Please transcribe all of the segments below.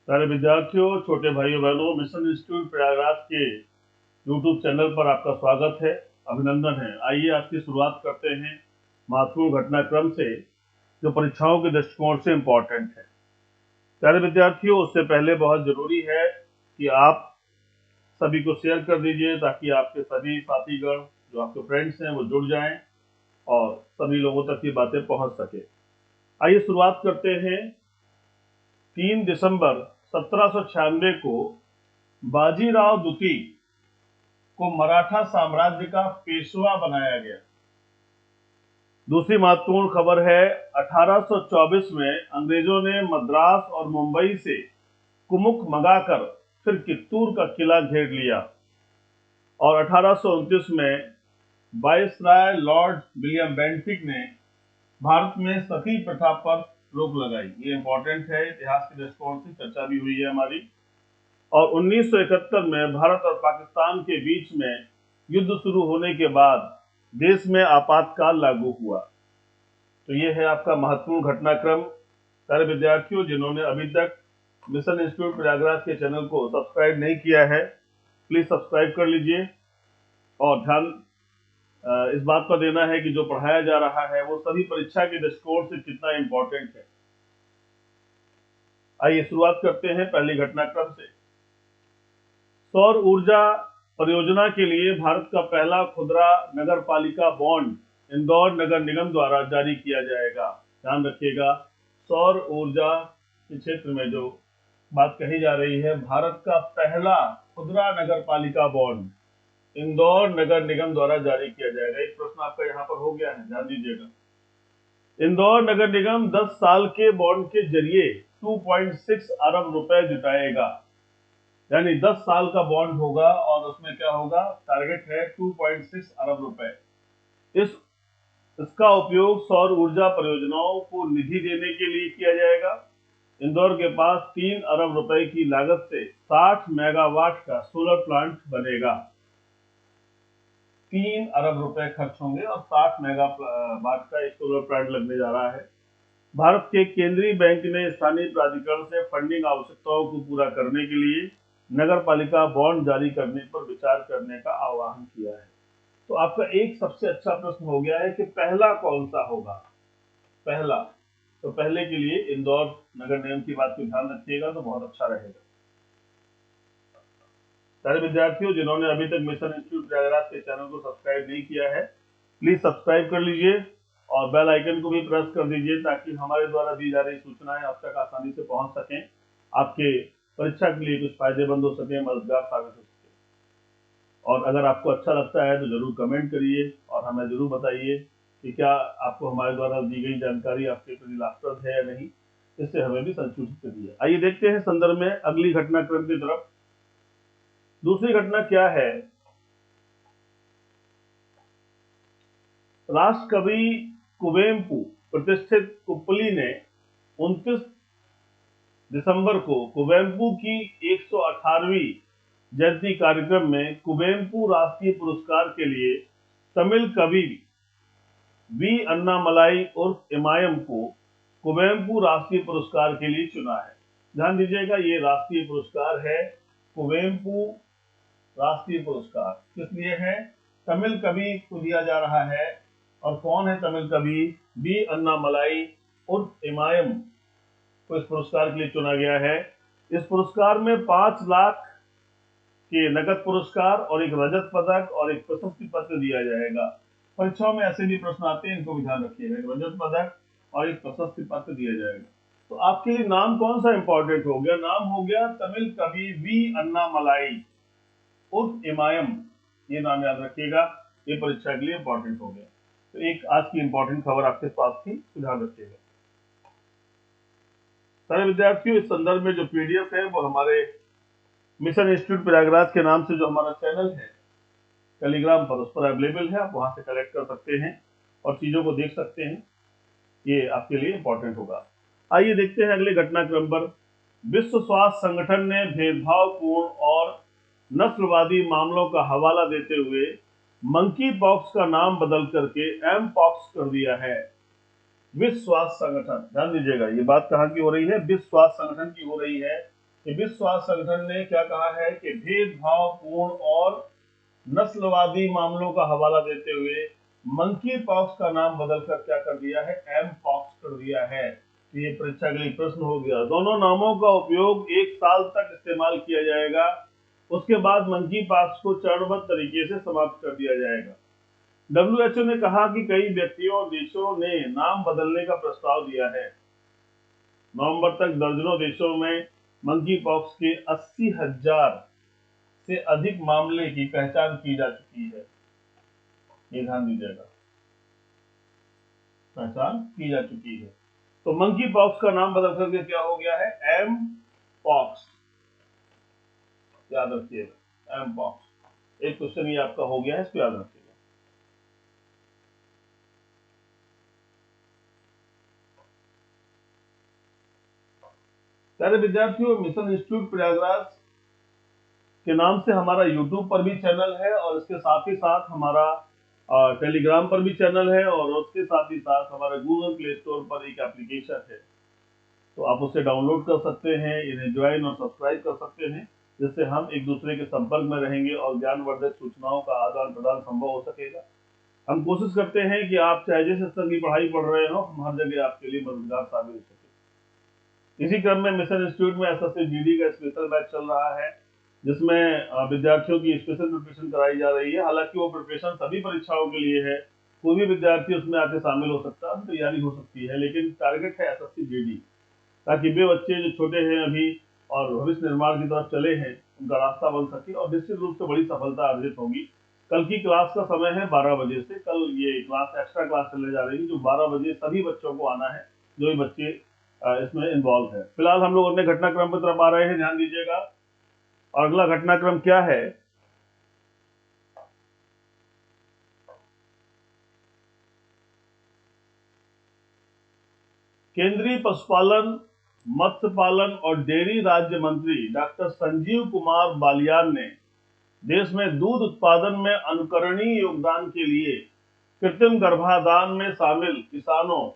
सारे विद्यार्थियों, छोटे भाइयों बहनों, मिशन इंस्टीट्यूट प्रयागराज के यूट्यूब चैनल पर आपका स्वागत है, अभिनंदन है। आइए आज की शुरुआत करते हैं महत्वपूर्ण घटनाक्रम से जो परीक्षाओं के दृष्टिकोण से इम्पोर्टेंट है। प्यारे विद्यार्थियों, उससे पहले बहुत जरूरी है कि आप सभी को शेयर कर दीजिए ताकि आपके सभी साथीगण जो आपके फ्रेंड्स हैं वो जुड़ जाएं और सभी लोगों तक ये बातें पहुंच सके। आइए शुरुआत करते हैं। 3 दिसंबर 1796 को बाजीराव द्वितीय को मराठा साम्राज्य का पेशवा बनाया गया। दूसरी महत्वपूर्ण खबर है, 1824 में अंग्रेजों ने मद्रास और मुंबई से कुमुक मंगाकर फिर कित्तूर का किला घेर लिया और 1829 में वायसराय लॉर्ड विलियम बेंटिक ने भारत में सती प्रथा पर रोक लगाई। ये इंपॉर्टेंट है, इतिहास के दृष्टिकोण से चर्चा भी हुई है हमारी। और 1971 में भारत और पाकिस्तान के बीच में युद्ध शुरू होने के बाद देश में आपातकाल लागू हुआ। तो ये है आपका महत्वपूर्ण घटनाक्रम। सारे विद्यार्थियों, जिन्होंने अभी तक मिशन इंस्टीट्यूट प्रयागराज के चैनल को सब्सक्राइब नहीं किया है, प्लीज सब्सक्राइब कर लीजिए और ध्यान इस बात पर देना है कि जो पढ़ाया जा रहा है वो सभी परीक्षा के दृष्टिकोण से कितना इंपॉर्टेंट है। आइए शुरुआत करते हैं पहली घटनाक्रम से। सौर ऊर्जा परियोजना के लिए भारत का पहला खुदरा नगर पालिका बॉन्ड इंदौर नगर निगम द्वारा जारी किया जाएगा। ध्यान रखिएगा, सौर ऊर्जा के क्षेत्र में जो बात कही जा रही है, भारत का पहला खुदरा नगर पालिका बॉन्ड इंदौर नगर निगम द्वारा जारी किया जाएगा। एक प्रश्न आपका यहाँ पर हो गया है, ध्यान दीजिएगा। इंदौर नगर निगम 10 साल के बॉन्ड के जरिए 2.6 अरब रुपए जुटाएगा। यानी 10 साल का बॉन्ड होगा और उसमें क्या होगा, टारगेट है 2.6 अरब रुपए। इसका उपयोग सौर ऊर्जा परियोजनाओं को निधि देने के लिए किया जाएगा। इंदौर के पास 3 अरब रुपए की लागत से 60 मेगावाट का सोलर प्लांट बनेगा। 3 अरब रुपए खर्च होंगे और 60 मेगावाट का एक सोलर प्लांट लगने जा रहा है। भारत के केंद्रीय बैंक ने स्थानीय प्राधिकरण से फंडिंग आवश्यकताओं को पूरा करने के लिए नगर पालिका बॉन्ड जारी करने पर विचार करने का आह्वान किया है। तो आपका एक सबसे अच्छा प्रश्न हो गया है कि पहला कौन सा होगा। पहला, तो पहले के लिए इंदौर नगर निगम की बात को ध्यान रखिएगा तो बहुत अच्छा रहेगा। सारे विद्यार्थियों, जिन्होंने अभी तक मिशन इंस्टीट्यूट प्रयागराज के चैनल को सब्सक्राइब नहीं किया है, प्लीज सब्सक्राइब कर लीजिए और बेल आइकन को भी प्रेस कर दीजिए ताकि हमारे द्वारा दी जा रही सूचनाएं आप तक आसानी से पहुंच सकें, आपके परीक्षा के लिए कुछ फायदेमंद हो सके, मददगार साबित हो सके। और अगर आपको अच्छा लगता है तो जरूर कमेंट करिए और हमें जरूर बताइए कि क्या आपको हमारे द्वारा दी गई जानकारी आपके प्रति लाभप्रद है या नहीं। इससे हमें भी संशोधित करिए। आइए देखते हैं संदर्भ में अगली घटनाक्रम की तरफ। दूसरी घटना क्या है, राष्ट्र कवि कुवेम्पु प्रतिष्ठित कुप्पली ने 29 दिसंबर को कुवेम्पु की 118वीं जयंती कार्यक्रम में कुवेम्पु राष्ट्रीय पुरस्कार के लिए तमिल कवि वी अन्नामलाई उर्फ इमायम को कुवेम्पु राष्ट्रीय पुरस्कार के लिए चुना है। ध्यान दीजिएगा, ये राष्ट्रीय पुरस्कार है, कुवेम्पु राष्ट्रीय पुरस्कार किस लिए है, तमिल कवि को दिया जा रहा है। और कौन है तमिल कवि, वी अन्नामलाई उर्फ इमायम को इस पुरस्कार के लिए चुना गया है। इस पुरस्कार में 5 लाख के नगद पुरस्कार और एक रजत पदक और एक प्रशस्ति पत्र दिया जाएगा। परीक्षाओं में ऐसे भी प्रश्न आते हैं, इनको भी ध्यान रखिएगा। एक रजत पदक और एक प्रशस्ति पत्र दिया जाएगा। तो आपके लिए नाम कौन सा इंपॉर्टेंट हो गया, नाम हो गया तमिल कवि वी अन्नामलाई उर्फ इमायम। ये नाम याद रखिएगा, ये परीक्षा के लिए इंपॉर्टेंट हो गया। तो एक आज की इंपॉर्टेंट खबर आपके पास थी, ध्यान रखिएगा। सारे विद्यार्थियों, इस संदर्भ में जो पीडीएफ है वो हमारे मिशन इंस्टीट्यूट प्रयागराज के नाम से जो हमारा चैनल है टेलीग्राम पर, उस पर अवेलेबल है। आप वहां से कलेक्ट कर सकते हैं और चीजों को देख सकते हैं, ये आपके लिए इंपॉर्टेंट होगा। आइए देखते हैं अगले घटनाक्रम पर। विश्व स्वास्थ्य संगठन ने भेदभावपूर्ण और नस्लवादी मामलों का हवाला देते हुए मंकी पॉक्स का नाम बदल करके एम पॉक्स कर दिया है। विश्व स्वास्थ्य संगठन, ध्यान दीजिएगा, ये बात कहाँ की हो रही है, विश्व स्वास्थ्य संगठन की हो रही है कि विश्व स्वास्थ्य संगठन ने क्या कहा है कि भेदभावपूर्ण और नस्लवादी मामलों का हवाला देते हुए मंकी पॉक्स का नाम बदलकर क्या कर दिया है, एम पॉक्स कर दिया है। तो ये परीक्षा के लिए प्रश्न हो गया। दोनों नामों का उपयोग 1 साल तक इस्तेमाल किया जाएगा, उसके बाद मंकी पॉक्स को चरणबद्ध तरीके से समाप्त कर दिया जाएगा। WHO ने कहा कि कई व्यक्तियों और देशों ने नाम बदलने का प्रस्ताव दिया है। नवंबर तक दर्जनों देशों में मंकी पॉक्स के 80,000 से अधिक मामले की पहचान की जा चुकी है। ये ध्यान दीजिएगा, पहचान की जा चुकी है। तो मंकी पॉक्स का नाम बदल करके क्या हो गया है, एम पॉक्स। याद रखिएगा, एम पॉक्स। एक क्वेश्चन ये आपका हो गया है, इसको याद रखिएगा। प्यारे विद्यार्थियों, मिशन इंस्टीट्यूट प्रयागराज के नाम से हमारा यूट्यूब पर भी चैनल है और इसके साथ ही साथ हमारा टेलीग्राम पर भी चैनल है और उसके साथ ही साथ हमारे गूगल प्ले स्टोर पर एक एप्लीकेशन है। तो आप उसे डाउनलोड कर सकते हैं, इन्हें ज्वाइन और सब्सक्राइब कर सकते हैं, जिससे हम एक दूसरे के संपर्क में रहेंगे और ज्ञानवर्धक सूचनाओं का आदान प्रदान संभव हो सकेगा। हम कोशिश करते हैं कि आप चाहे जिस स्तर की पढ़ाई पढ़ रहे हो, हम हर जगह आपके लिए मददगार साबित हो सके। इसी क्रम में मिशन इंस्टीट्यूट में SSC GD का स्पेशल बैच चल रहा है, जिसमें विद्यार्थियों की स्पेशल प्रिपरेशन कराई जा रही है। हालांकि वो प्रिपरेशन सभी परीक्षाओं के लिए है, कोई भी विद्यार्थी उसमें आके शामिल हो सकता है, तैयारी हो सकती है, लेकिन टारगेट है SSC GD, ताकि वे बच्चे जो छोटे हैं अभी और भविष्य निर्माण की तरफ चले हैं, उनका रास्ता बन सके और निश्चित रूप से बड़ी सफलता अर्जित होगी। कल की क्लास का समय है 12 बजे से। कल ये क्लास एक्स्ट्रा क्लास चलने जा रही है, जो 12 बजे सभी बच्चों को आना है, जो भी बच्चे इसमें इन्वॉल्व है। फिलहाल हम लोग अपने घटनाक्रम की तरफ आ रहे हैं, ध्यान दीजिएगा। और अगला घटनाक्रम क्या है, केंद्रीय पशुपालन, मत्स्य पालन और डेयरी राज्य मंत्री डॉक्टर संजीव कुमार बालियान ने देश में दूध उत्पादन में अनुकरणीय योगदान के लिए कृत्रिम गर्भाधान में शामिल किसानों,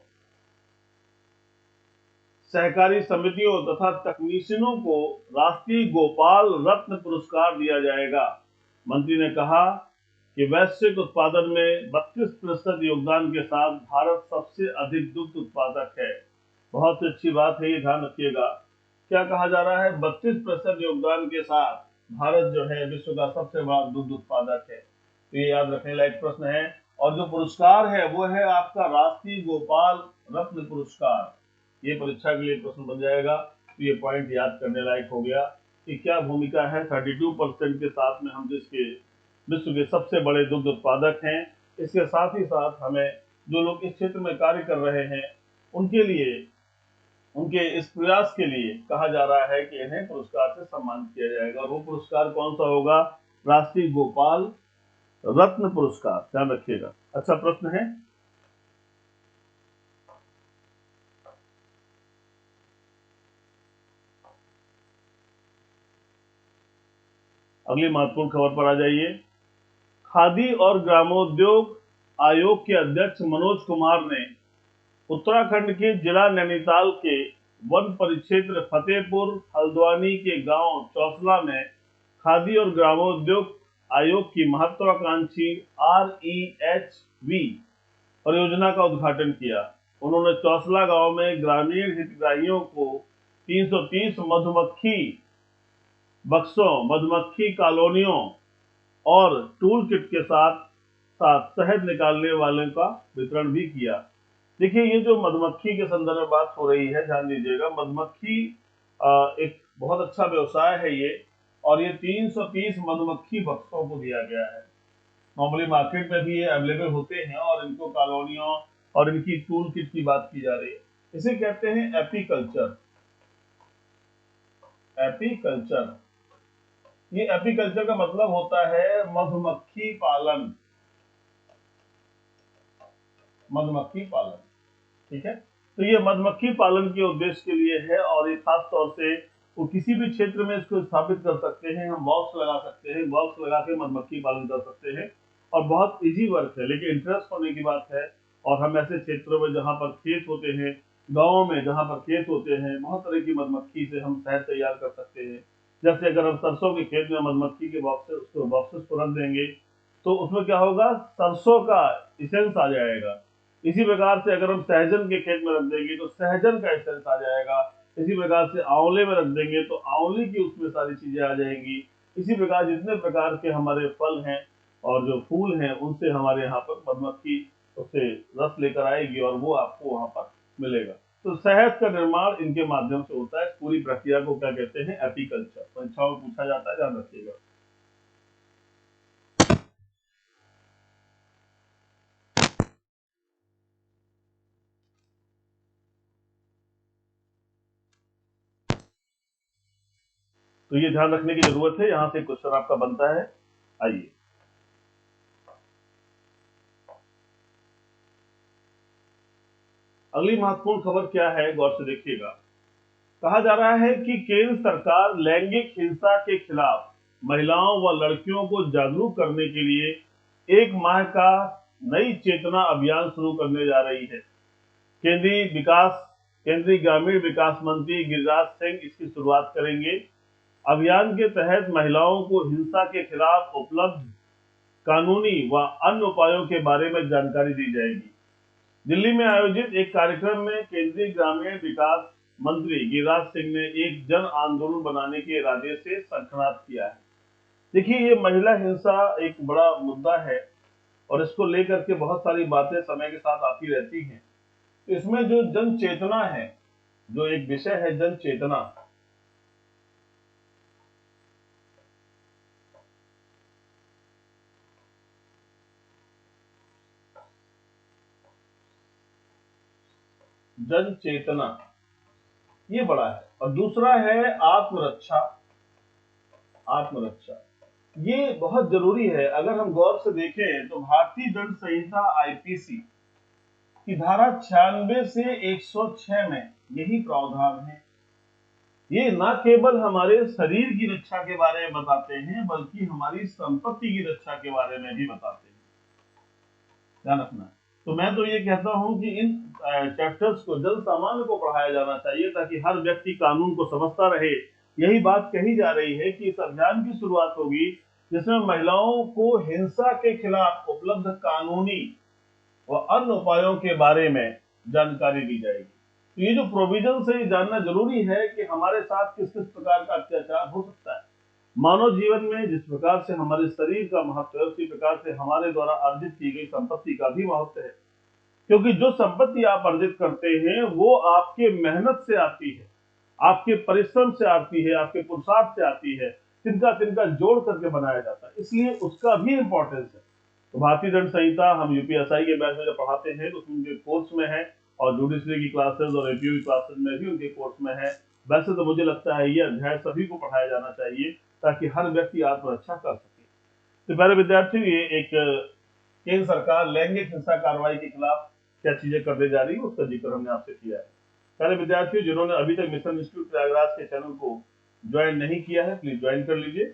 सहकारी समितियों तथा तकनीशियनों को राष्ट्रीय गोपाल रत्न पुरस्कार दिया जाएगा। मंत्री ने कहा कि वैश्विक उत्पादन में 32% योगदान के साथ भारत सबसे अधिक दुग्ध उत्पादक है। बहुत ही अच्छी बात है, ये ध्यान रखिएगा। क्या कहा जा रहा है, 32% योगदान के साथ भारत जो है विश्व का सबसे बड़ा दुग्ध उत्पादक है। तो ये याद रखने लायक प्रश्न है। और जो पुरस्कार है वो है आपका राष्ट्रीय गोपाल रत्न पुरस्कार। ये परीक्षा के लिए प्रश्न बन जाएगा, तो ये पॉइंट याद करने लायक हो गया कि क्या भूमिका है 32% के साथ में हम जिसके विश्व के सबसे बड़े दुग्ध उत्पादक हैं। इसके साथ ही साथ हमें जो लोग इस क्षेत्र में कार्य कर रहे हैं उनके लिए, उनके इस प्रयास के लिए कहा जा रहा है कि इन्हें पुरस्कार से सम्मानित किया जाएगा। और वो पुरस्कार कौन सा होगा, राष्ट्रीय गोपाल रत्न पुरस्कार, ध्यान रखिएगा। अच्छा प्रश्न है, अगली महत्वपूर्ण खबर पर आ जाइए। खादी और ग्रामोद्योग आयोग के अध्यक्ष मनोज कुमार ने उत्तराखंड के जिला नैनीताल के वन परिक्षेत्र फतेहपुर हल्द्वानी के गांव चौसला में खादी और ग्रामोद्योग आयोग की महत्वाकांक्षी REHV परियोजना का उद्घाटन किया। उन्होंने चौसला गांव में ग्रामीण हितग्राहियों को 330 मधुमक्खी बक्सों, मधुमक्खी कॉलोनियों और टूल किट के साथ साथ शहद निकालने वाले का वितरण भी किया। देखिए, ये जो मधुमक्खी के संदर्भ में बात हो रही है, ध्यान दीजिएगा। मधुमक्खी एक बहुत अच्छा व्यवसाय है ये, और ये 330 मधुमक्खी बक्सों को दिया गया है। नॉर्मली मार्केट में भी ये अवेलेबल होते हैं और इनको कॉलोनियों और इनकी टूल किट की बात की जा रही है। इसे कहते हैं एपीकल्चर। एपीकल्चर, ये एपीकल्चर का मतलब होता है मधुमक्खी पालन। मधुमक्खी पालन, ठीक है। तो ये मधुमक्खी पालन के उद्देश्य के लिए है और ये खास तौर से वो किसी भी क्षेत्र में इसको स्थापित कर सकते हैं। हम बॉक्स लगा सकते हैं, बॉक्स लगा के मधुमक्खी पालन कर सकते हैं और बहुत इजी वर्क है, लेकिन इंटरेस्ट होने की बात है। और हम ऐसे क्षेत्रों में जहां पर खेत होते हैं गाँव में जहाँ पर खेत होते हैं, बहुत तरह की मधुमक्खी से हम शहद तैयार कर सकते हैं। जैसे अगर हम सरसों के खेत में मधुमक्खी के बॉक्सेस को रख देंगे, तो उसमें क्या होगा, सरसों का इसेंस आ जाएगा। इसी प्रकार से अगर हम सहजन के खेत में रख देंगे तो सहजन का एसेंस आ जाएगा। इसी प्रकार से आंवले में रख देंगे तो आंवले की उसमें सारी चीजें आ जाएंगी। इसी प्रकार जितने प्रकार के हमारे फल हैं और जो फूल हैं, उनसे हमारे यहाँ पर मधुमक्खी उससे रस लेकर आएगी और वो आपको वहां पर मिलेगा। तो शहद का निर्माण इनके माध्यम से होता है। इस पूरी प्रक्रिया को क्या कहते हैं, एपीकल्चर। परीक्षाओं में पूछा जाता है, ध्यान रखिएगा। तो ये ध्यान रखने की जरूरत है, यहाँ से क्वेश्चन आपका बनता है। आइए, अगली महत्वपूर्ण खबर क्या है, गौर से देखिएगा। कहा जा रहा है कि केंद्र सरकार लैंगिक हिंसा के खिलाफ महिलाओं व लड़कियों को जागरूक करने के लिए 1 माह का नई चेतना अभियान शुरू करने जा रही है। केंद्रीय ग्रामीण विकास मंत्री गिरिराज सिंह इसकी शुरुआत करेंगे। अभियान के तहत महिलाओं को हिंसा के खिलाफ उपलब्ध कानूनी व अन्य उपायों के बारे में जानकारी दी जाएगी। दिल्ली में आयोजित एक कार्यक्रम में केंद्रीय ग्रामीण विकास मंत्री गिरिराज सिंह ने एक जन आंदोलन बनाने के इरादे से शंखनाद किया है। देखिए, ये महिला हिंसा एक बड़ा मुद्दा है और इसको लेकर के बहुत सारी बातें समय के साथ आती रहती हैं। इसमें जो जन चेतना है, जो एक विषय है जन चेतना, जन चेतना ये बड़ा है। और दूसरा है आत्मरक्षा। आत्मरक्षा ये बहुत जरूरी है। अगर हम गौर से देखें तो भारतीय दंड संहिता आईपीसी की धारा 96 से 106 में यही प्रावधान है। ये न केवल हमारे शरीर की रक्षा के बारे में बताते हैं, बल्कि हमारी संपत्ति की रक्षा के बारे में भी बताते हैं। ध्यान रखना। तो मैं तो ये कहता हूं कि इन चैप्टर्स को जन सामान्य को पढ़ाया जाना चाहिए, ताकि हर व्यक्ति कानून को समझता रहे। यही बात कही जा रही है कि इस अभियान की शुरुआत होगी, जिसमें महिलाओं को हिंसा के खिलाफ उपलब्ध कानूनी व अन्य उपायों के बारे में जानकारी दी जाएगी। तो ये जो प्रोविजन है, ये जानना जरूरी है कि हमारे साथ किस किस प्रकार का अत्याचार हो सकता है। मानव जीवन में जिस प्रकार से हमारे शरीर का महत्व है, उसी प्रकार से हमारे द्वारा अर्जित की गई संपत्ति का भी महत्व है। क्योंकि जो संपत्ति आप अर्जित करते हैं वो आपके मेहनत से आती है, आपके परिश्रम से आती है, आपके पुरुषार्थ से आती है, तिनका तिनका जोड़ करके बनाया जाता है, इसलिए उसका भी इंपॉर्टेंस है। तो भारतीय दंड संहिता हम यूपीएसआई के बैच में जब पढ़ाते हैं तो उनके कोर्स में है, और जुडिशरी की क्लासेस और एपीयू की क्लासेस में भी उनके कोर्स में है। वैसे तो मुझे लगता है ये अध्याय सभी को पढ़ाया जाना चाहिए, ताकि हर व्यक्ति आत्मरक्षा कर सके। तो प्यारे विद्यार्थियों, ये एक केंद्र सरकार लैंगिक हिंसा कार्रवाई के खिलाफ क्या चीजें करने जा रही है, उसका जिक्र हमने आपसे किया है। प्यारे विद्यार्थियों, जिन्होंने अभी तक मिशन इंस्टीट्यूट प्रयागराज के चैनल को ज्वाइन नहीं किया है, प्लीज ज्वाइन कर लीजिए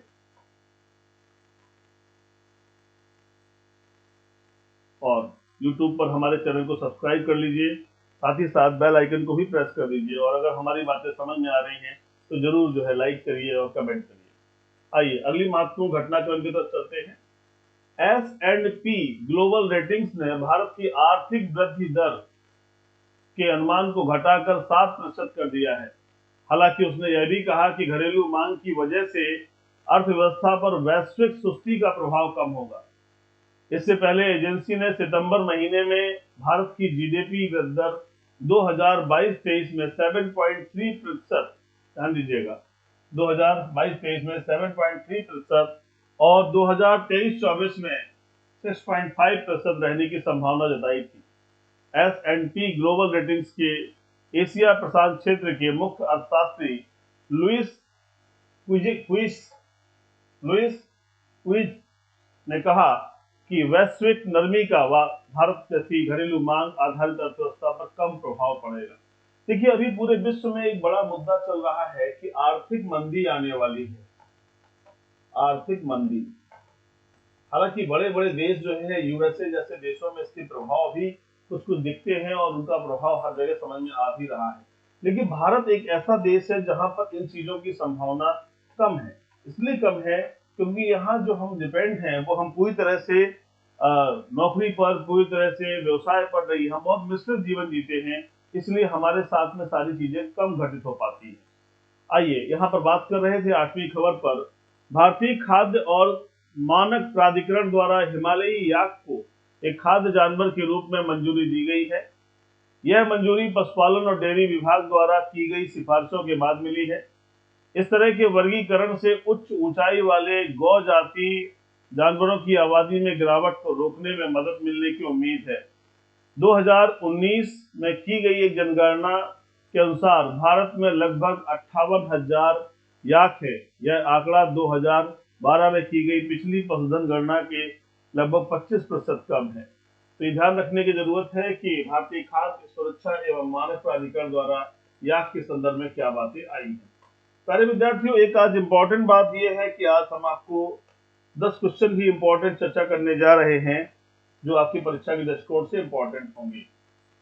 और YouTube पर हमारे चैनल को सब्सक्राइब कर लीजिए। साथ ही साथ बेल आइकन को भी प्रेस कर दीजिए, और अगर हमारी बातें समझ में आ रही हैं तो जरूर जो है लाइक करिए और कमेंट करिए। आइए अगली महत्वपूर्ण घटनाक्रम की तरफ चलते हैं। S&P ग्लोबल रेटिंग्स ने भारत की आर्थिक वृद्धि दर के अनुमान को घटाकर 7% कर दिया है। हालांकि उसने यह भी कहा कि घरेलू मांग की वजह से अर्थव्यवस्था पर वैश्विक सुस्ती का प्रभाव कम होगा। इससे पहले एजेंसी ने सितंबर महीने में भारत की जीडीपी वृद्धि दर 2022-23 में 7.3%, ध्यान दीजिएगा, 2022-23 में 7.3% और 2023-24 में 6.5% रहने की संभावना जताई थी। S&P ग्लोबल रेटिंग्स के एशिया प्रशांत क्षेत्र के मुख्य अर्थशास्त्री लुइस क्विज ने कहा कि वैश्विक नरमी का भारत जैसी घरेलू मांग आधारित अर्थव्यवस्था पर कम प्रभाव पड़ेगा। देखिए, अभी पूरे विश्व में एक बड़ा मुद्दा चल रहा है कि आर्थिक मंदी आने वाली है। आर्थिक मंदी, हालांकि बड़े बड़े देश जो है यूएसए जैसे देशों में इसके प्रभाव भी कुछ कुछ दिखते हैं और उनका प्रभाव हर जगह समझ में आ भी रहा है। लेकिन भारत एक ऐसा देश है जहां पर इन चीजों की संभावना कम है। इसलिए कम है क्योंकि यहाँ जो हम डिपेंड हैं वो हम पूरी तरह से नौकरी पर, पूरी तरह से व्यवसाय पर नहीं, हम बहुत मिश्रित जीवन जीते हैं। इसलिए हमारे साथ में सारी चीजें कम घटित हो पाती हैं। आइए यहाँ पर बात कर रहे थे 8वीं खबर पर। भारतीय खाद्य और मानक प्राधिकरण द्वारा हिमालयी याक को एक खाद्य जानवर के रूप में मंजूरी दी गई है। यह मंजूरी पशुपालन और डेयरी विभाग द्वारा की गई सिफारिशों के बाद मिली है। इस तरह के वर्गीकरण से उच्च ऊंचाई वाले गौ जाति जानवरों की आबादी में गिरावट को रोकने में मदद मिलने की उम्मीद है। 2019 में की गई एक जनगणना के अनुसार भारत में लगभग 58,000 याक है। यह आंकड़ा 2012 में की गई पिछली पशुधन गणना के लगभग 25% कम है। तो ये ध्यान रखने की जरूरत है कि भारतीय खाद्य सुरक्षा एवं मानक प्राधिकरण द्वारा याक के संदर्भ में क्या बातें आई हैं। प्यारे विद्यार्थियों, एक आज इम्पोर्टेंट बात यह है कि आज हम आपको 10 क्वेश्चन भी इम्पोर्टेंट चर्चा करने जा रहे हैं जो आपकी परीक्षा के दृष्टिकोण से इम्पोर्टेंट होंगे।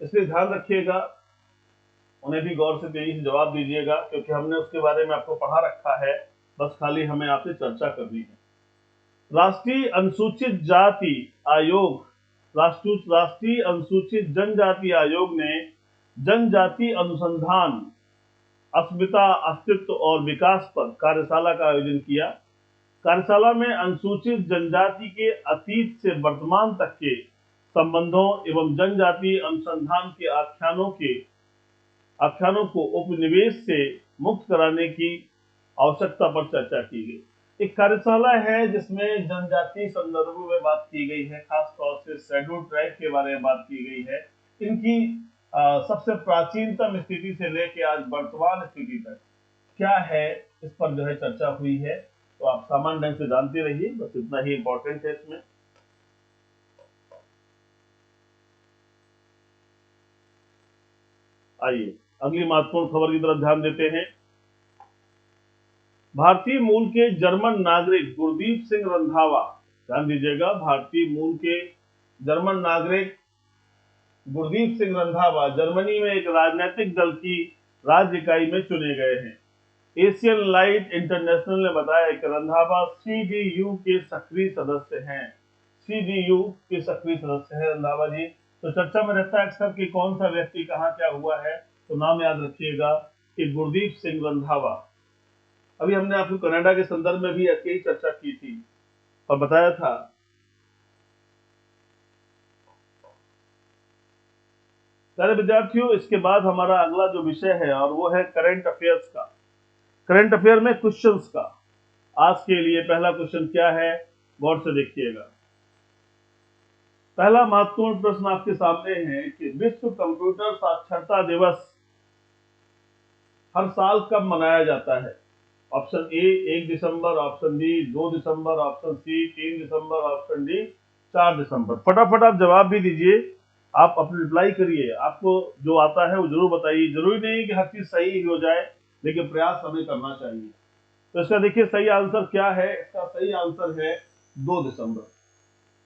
इसलिए ध्यान रखिएगा, उन्हें भी गौर से तेजी से जवाब दीजिएगा क्योंकि हमने उसके बारे में आपको पढ़ा रखा है, बस खाली हमें आपसे चर्चा करनी है। राष्ट्रीय अनुसूचित जाति आयोग, राष्ट्रीय अनुसूचित जनजाति आयोग ने जनजाति अनुसंधान, अस्मिता, अस्तित्व और विकास पर कार्यशाला का आयोजन किया। कार्यशाला में अनुसूचित जनजाति के अतीत से वर्तमान तक के संबंधों एवं जनजाति अनुसंधान के आख्यानों को उपनिवेश से मुक्त कराने की आवश्यकता पर चर्चा की गई। एक कार्यशाला है जिसमें जनजाति संदर्भों में बात की गई है, खास तौर से शेड्यूल ट्राइब के बारे में बात की गई है। इनकी सबसे प्राचीनतम स्थिति से लेकर आज वर्तमान स्थिति तक क्या है, इस पर जो है चर्चा हुई है। तो आप सामान्य ढंग से जानते रहिए, बस इतना ही इंपॉर्टेंट है इसमें। आइए अगली महत्वपूर्ण खबर की तरफ ध्यान देते हैं। भारतीय मूल के जर्मन नागरिक गुरदीप सिंह रंधावा, ध्यान दीजिएगा, भारतीय मूल के जर्मन नागरिक गुरदीप सिंह रंधावा जर्मनी में एक राजनीतिक दल की राज्य इकाई में चुने गए हैं। एशियन लाइट इंटरनेशनल ने बताया कि रंधावा CDU के सक्रिय सदस्य हैं। CDU के सक्रिय सदस्य हैं रंधावा जी। तो चर्चा में रहता है अक्सर कि कौन सा व्यक्ति कहाँ क्या हुआ है, तो नाम याद रखिएगा कि गुरदीप सिंह रंधावा। अभी हमने आपको कनाडा के संदर्भ में भी ऐसी ही चर्चा की थी और बताया था। प्यारे विद्यार्थियों, इसके बाद हमारा अगला जो विषय है और वो है करंट अफेयर्स का। करंट अफेयर में क्वेश्चंस का। आज के लिए पहला क्वेश्चन क्या है, गौर से देखिएगा। पहला महत्वपूर्ण प्रश्न आपके सामने है कि विश्व कंप्यूटर साक्षरता दिवस हर साल कब मनाया जाता है। ऑप्शन ए 1 दिसंबर, ऑप्शन बी 2 दिसंबर, ऑप्शन सी 3 दिसंबर, ऑप्शन डी 4 दिसंबर। फटाफट आप जवाब भी दीजिए, आप अपनी रिप्लाई करिए, आपको जो आता है वो जरूर बताइए। जरूरी नहीं कि हर चीज सही ही हो जाए, लेकिन प्रयास हमें करना चाहिए। तो इसका देखिए सही आंसर क्या है। इसका सही आंसर है 2 दिसंबर।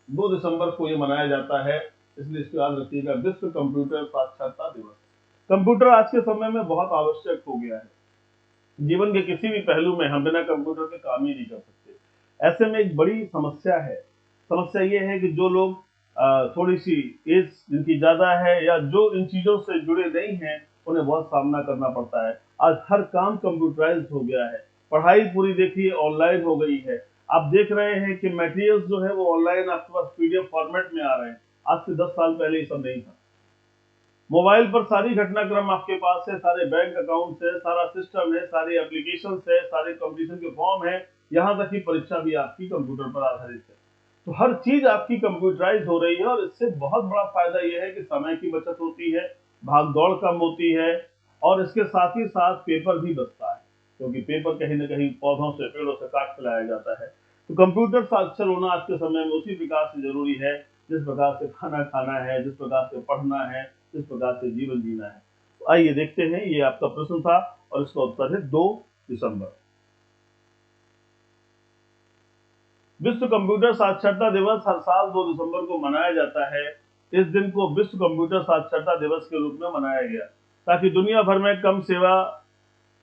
2 दिसंबर को ये मनाया जाता है, इसलिए इसको याद रखिएगा, विश्व कंप्यूटर साक्षरता दिवस। कंप्यूटर आज के समय में बहुत आवश्यक हो गया है। जीवन के किसी भी पहलू में हम बिना कंप्यूटर के काम ही नहीं कर सकते। ऐसे में एक बड़ी समस्या है। समस्या ये है कि जो लोग थोड़ी सी एज जिनकी ज्यादा है या जो इन चीजों से जुड़े नहीं हैं, उन्हें बहुत सामना करना पड़ता है। आज हर काम कंप्यूटराइज्ड हो गया है। पढ़ाई पूरी देखिए ऑनलाइन हो गई है। आप देख रहे हैं कि मटेरियल्स जो है वो ऑनलाइन आपके पास PDF फॉर्मेट में आ रहे हैं। आज से 10 साल पहले ये सब नहीं था। मोबाइल पर सारी घटनाक्रम आपके पास है, सारे बैंक अकाउंट है, सारा सिस्टम है, सारी एप्लीकेशन है, सारे कंपटीशन के फॉर्म है, यहाँ तक की परीक्षा भी आपकी कंप्यूटर पर आधारित है। तो हर चीज आपकी कंप्यूटराइज हो रही है और इससे बहुत बड़ा फायदा यह है कि समय की बचत होती है, भाग दौड़ कम होती है और इसके साथ ही साथ पेपर भी बचता है, क्योंकि पेपर कहीं ना कहीं पौधों से, पेड़ों से काट के लाया जाता है। तो कंप्यूटर साक्षर होना आज के समय में उसी प्रकार से जरूरी है जिस प्रकार से खाना खाना है, जिस प्रकार से पढ़ना है, जिस प्रकार से जीवन जीना है। तो आइए देखते हैं, ये आपका प्रश्न था और इसका उत्तर है 2 दिसंबर। विश्व कंप्यूटर साक्षरता दिवस हर साल 2 दिसंबर को मनाया जाता है। इस दिन को विश्व कंप्यूटर साक्षरता दिवस के रूप में मनाया गया, ताकि दुनिया भर में कम सेवा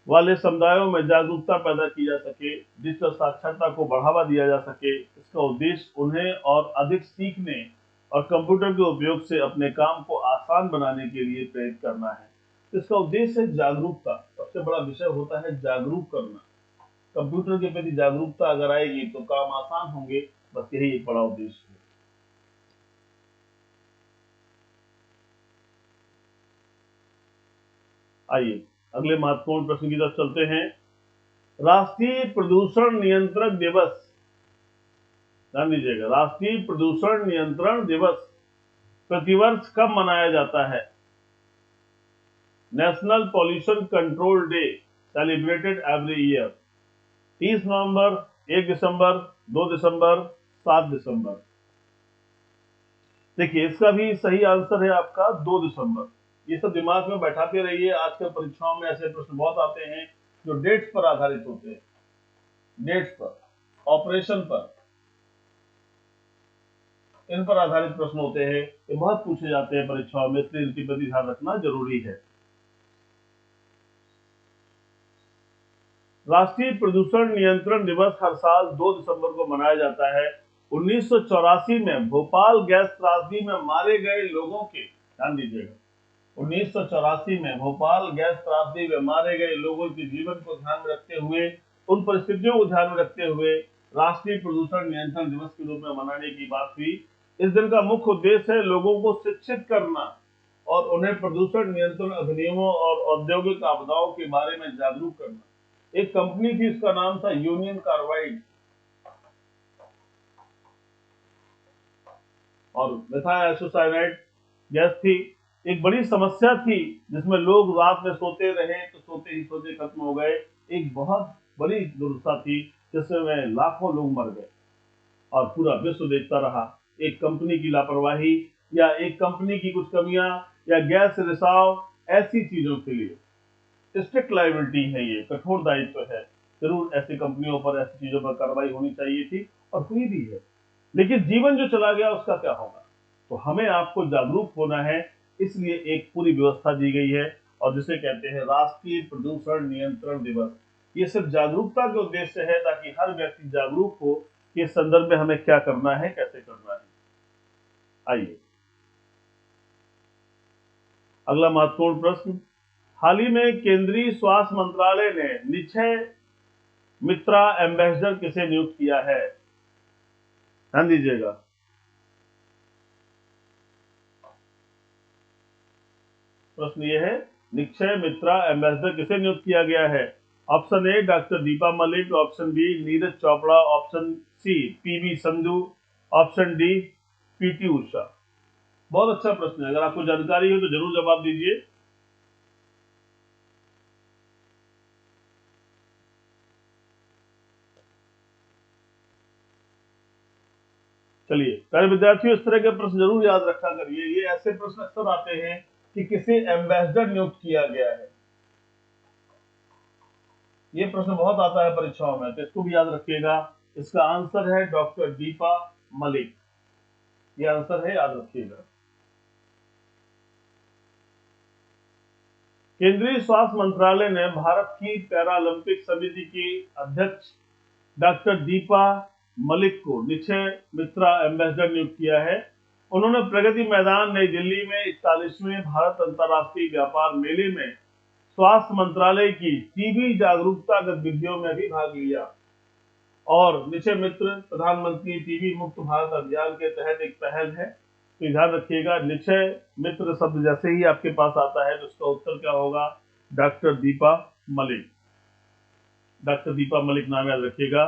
वाले समुदायों में जागरूकता पैदा की जा सके, डिजिटल साक्षरता को बढ़ावा दिया जा सके। इसका उद्देश्य उन्हें और अधिक सीखने और कंप्यूटर के उपयोग से अपने काम को आसान बनाने के लिए प्रेरित करना है। इसका उद्देश्य है जागरूकता। सबसे बड़ा विषय होता है जागरूक करना। कंप्यूटर के प्रति जागरूकता अगर आएगी तो काम आसान होंगे, बस यही एक बड़ा उद्देश्य है। आइए अगले महत्वपूर्ण प्रश्न की तरफ चलते हैं। राष्ट्रीय प्रदूषण नियंत्रण दिवस, ध्यान दीजिएगा, राष्ट्रीय प्रदूषण नियंत्रण दिवस प्रतिवर्ष कब मनाया जाता है? National pollution control day celebrated every year. 30 नवंबर, 1 दिसंबर, 2 दिसंबर, 7 दिसंबर। देखिए इसका भी सही आंसर है आपका 2 दिसंबर। ये सब दिमाग में बैठाते रहिए, आजकल परीक्षाओं में ऐसे प्रश्न बहुत आते हैं जो डेट्स पर आधारित होते हैं, डेट्स पर, ऑपरेशन पर, इन पर आधारित प्रश्न होते हैं। ये बहुत पूछे जाते हैं परीक्षाओं में, इसलिए इनके प्रति ध्यान रखना जरूरी है। राष्ट्रीय प्रदूषण नियंत्रण दिवस हर साल 2 दिसंबर को मनाया जाता है। 1984 में भोपाल गैस त्रासदी में मारे गए लोगों के, ध्यान दीजिएगा, 1984 में भोपाल गैस त्रासदी में मारे गए लोगों के जीवन को ध्यान में रखते हुए, उन परिस्थितियों को ध्यान में रखते हुए राष्ट्रीय प्रदूषण नियंत्रण दिवस के रूप में मनाने की बात हुई। इस दिन का मुख्य उद्देश्य है लोगों को शिक्षित करना और उन्हें प्रदूषण नियंत्रण अधिनियमों और औद्योगिक आपदाओं के बारे में जागरूक करना। एक कंपनी थी, इसका नाम था यूनियन कार्बाइड, और मेथाइसोसाइनाइड गैस थी। एक बड़ी समस्या थी जिसमें लोग रात में सोते रहे तो सोते ही सोते खत्म हो गए। एक बहुत बड़ी दुर्दशा थी जिसमें लाखों लोग मर गए और पूरा विश्व देखता रहा। एक कंपनी की लापरवाही या एक कंपनी की कुछ कमियां या गैस रिसाव, ऐसी चीजों के लिए स्ट्रिक्ट लायबिलिटी है, ये कठोर दायित्व है। जरूर ऐसी कंपनियों पर, ऐसी चीजों पर कार्रवाई होनी चाहिए थी और हुई भी है, लेकिन जीवन जो चला गया उसका क्या होगा? तो हमें आपको जागरूक होना है, इसलिए एक पूरी व्यवस्था दी गई है और जिसे कहते हैं राष्ट्रीय प्रदूषण नियंत्रण दिवस। ये सिर्फ जागरूकता के उद्देश्य है ताकि हर व्यक्ति जागरूक हो कि इस संदर्भ में हमें क्या करना है, कैसे करना है। आइए अगला महत्वपूर्ण प्रश्न। हाल ही में केंद्रीय स्वास्थ्य मंत्रालय ने निक्षय मित्रा एम्बेसडर किसे नियुक्त किया है? ध्यान दीजिएगा, प्रश्न ये है, निक्षय मित्रा एम्बेसडर किसे नियुक्त किया गया है? Option A doctor Deepa Malik, option B Neeraj Chopra, option C PV Sindhu, option D PT Usha. बहुत अच्छा प्रश्न है, अगर आपको जानकारी हो तो जरूर जवाब दीजिए। चलिए प्यारे विद्यार्थियों, इस तरह के प्रश्न जरूर याद रखा करिए। ये ऐसे प्रश्न अक्सर आते हैं कि किसे एम्बेसडर नियुक्त किया गया है, ये प्रश्न बहुत आता है परीक्षाओं में, तो इसको भी याद रखिएगा। इसका आंसर है डॉक्टर दीपा मलिक, ये आंसर है, याद रखिएगा। केंद्रीय स्वास्थ्य मंत्रालय ने भारत की पैरालंपिक समिति की अध्यक्ष डॉक्टर दीपा मलिक को निक्षय मित्रा एम्बेसडर नियुक्त किया है। उन्होंने प्रगति मैदान नई दिल्ली में 41वें भारत अंतर्राष्ट्रीय व्यापार मेले में स्वास्थ्य मंत्रालय की टीबी जागरूकता गतिविधियों में भी भाग लिया और निक्षय मित्र प्रधानमंत्री टीबी मुक्त भारत अभियान के तहत एक पहल है। तो ध्यान रखिएगा, निक्षय मित्र शब्द जैसे ही आपके पास आता है तो उसका उत्तर क्या होगा? डॉक्टर दीपा मलिक। डॉक्टर दीपा मलिक नाम याद रखिएगा।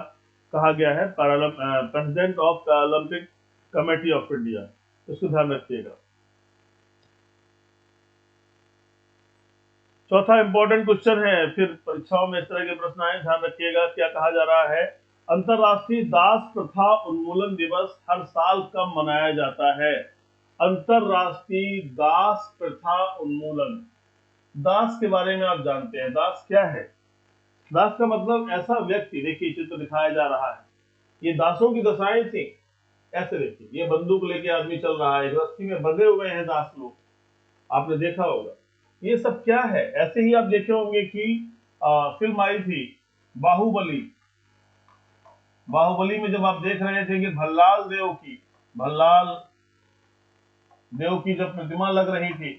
कहा गया है president of Paralympic committee of India, इसको ध्यान रखिएगा। चौथा इंपॉर्टेंट क्वेश्चन है, फिर परीक्षाओं में इस तरह के प्रश्न आए, ध्यान रखिएगा। क्या कहा जा रहा है? अंतरराष्ट्रीय दास प्रथा उन्मूलन दिवस हर साल कब मनाया जाता है? अंतरराष्ट्रीय दास प्रथा उन्मूलन। दास के बारे में आप जानते हैं, दास क्या है? दास का मतलब ऐसा व्यक्ति, देखिए चित्र दिखाया जा रहा है, ये दासों की दशाएं थी। ऐसे देखिए, ये बंदूक लेके आदमी चल रहा है, रस्सी में बंधे हुए हैं 10 लोग, आपने देखा होगा। ये सब क्या है? ऐसे ही आप देखे होंगे कि फिल्म आई थी बाहुबली। बाहुबली में जब आप देख रहे थे कि भल्लाल देव की जब प्रतिमा लग रही थी,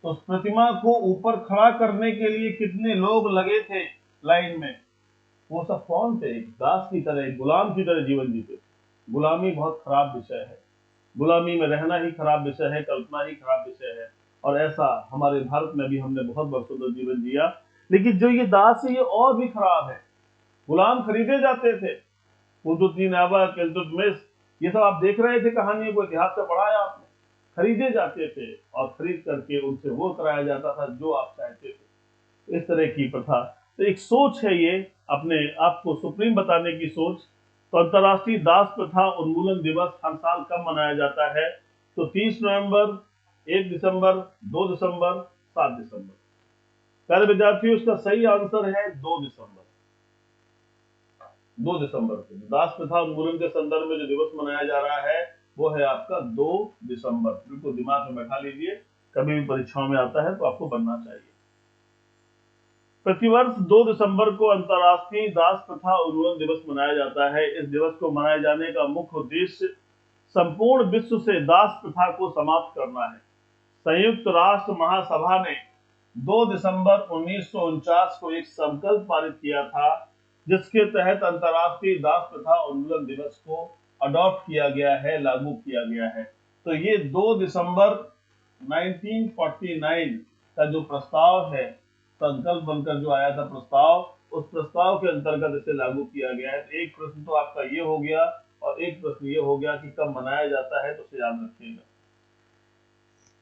तो उस प्रतिमा को ऊपर खड़ा करने के लिए कितने लोग लगे थे लाइन में। वो सब कौन थे? एक दास की तरह, एक गुलाम की तरह जीवन जीते। गुलामी बहुत खराब विषय है, गुलामी में रहना ही खराब विषय है, कल्पना ही खराब विषय है। और ऐसा हमारे भारत में भी हमने बहुत वर्षों तक जीवन जिया। लेकिन जो ये दास है, ये और भी खराब है। गुलाम खरीदे जाते थे, कुतुबुद्दीन ऐबक, इल्तुतमिश, ये सब आप देख रहे थे कहानियों को, इतिहास से पढ़ा है आपने। खरीदे जाते थे और खरीद करके उनसे वो कराया जाता था जो आप चाहते थे। इस तरह की प्रथा, तो एक सोच है ये, अपने आप को सुप्रीम बताने की सोच। तो अंतर्राष्ट्रीय दास प्रथा उन्मूलन दिवस हर साल कब मनाया जाता है? तो 30 नवंबर, 1 दिसंबर, 2 दिसंबर, 7 दिसंबर। प्यारे विद्यार्थियों, इसका सही आंसर है 2 दिसंबर। 2 दिसंबर को दास प्रथा उन्मूलन के संदर्भ में जो दिवस मनाया जा रहा है वो है आपका 2 दिसंबर। बिल्कुल दिमाग में बैठा लीजिए, कभी भी परीक्षाओं में आता है तो आपको बनना चाहिए। प्रतिवर्ष 2 दिसंबर को अंतर्राष्ट्रीय दास प्रथा उन्मूलन दिवस मनाया जाता है। इस दिवस को मनाए जाने का मुख्य उद्देश्य संपूर्ण विश्व से दास प्रथा को समाप्त करना है। संयुक्त राष्ट्र महासभा ने 2 दिसंबर 1949 को एक संकल्प पारित किया था, जिसके तहत अंतर्राष्ट्रीय दास प्रथा उन्मूलन दिवस को अडॉप्ट किया गया है, लागू किया गया है। तो ये 2 दिसंबर 1949 का जो प्रस्ताव है, संकल्प बनकर जो आया था प्रस्ताव, उस प्रस्ताव के अंतर्गत इसे लागू किया गया है। तो एक प्रश्न तो आपका ये हो गया, और एक प्रश्न ये हो गया कि कब मनाया जाता है, तो उसे याद रखिएगा।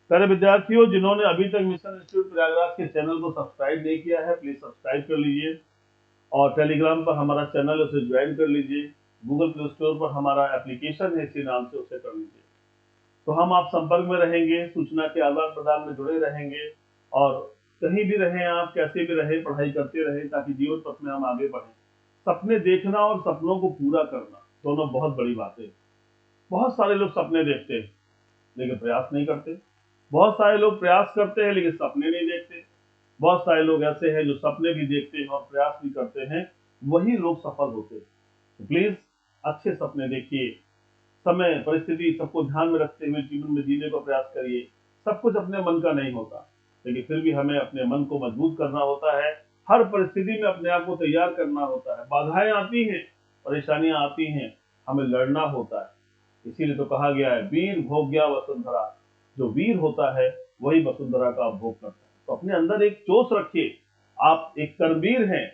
प्यारे विद्यार्थियों, जिन्होंने अभी तक मिशन इंस्टीट्यूट प्रयागराज के चैनल को सब्सक्राइब नहीं किया है, प्लीज सब्सक्राइब कर लीजिए। और टेलीग्राम पर हमारा चैनल है, उसे ज्वाइन कर लीजिए। गूगल प्ले स्टोर पर हमारा एप्लीकेशन है इसी नाम से, उसे कर लीजिए। तो हम आप संपर्क में रहेंगे, सूचना के आदान प्रदान में जुड़े रहेंगे, और कहीं भी रहें आप, कैसे भी रहें, पढ़ाई करते रहें, ताकि जीवन पथ में हम आगे बढ़ें। सपने देखना और सपनों को पूरा करना दोनों बहुत बड़ी बातें। बहुत सारे लोग सपने देखते हैं लेकिन प्रयास नहीं करते। बहुत सारे लोग प्रयास करते हैं लेकिन सपने नहीं देखते। बहुत सारे लोग ऐसे हैं जो सपने भी देखते हैं और प्रयास भी करते हैं, वही लोग सफल होते हैं। तो प्लीज अच्छे सपने देखिए, समय परिस्थिति सबको ध्यान में रखते हुए जीवन में जीने का प्रयास करिए। सब कुछ अपने मन का नहीं होता, लेकिन फिर भी हमें अपने मन को मजबूत करना होता है। हर परिस्थिति में अपने आप को तैयार करना होता है। बाधाएं आती हैं, परेशानियां आती हैं, हमें लड़ना होता है। इसीलिए तो कहा गया है, वीर भोग्या वसुंधरा। जो वीर होता है वही वसुंधरा का भोग करता है। तो अपने अंदर एक जोश रखिए, आप एक कर्मवीर हैं।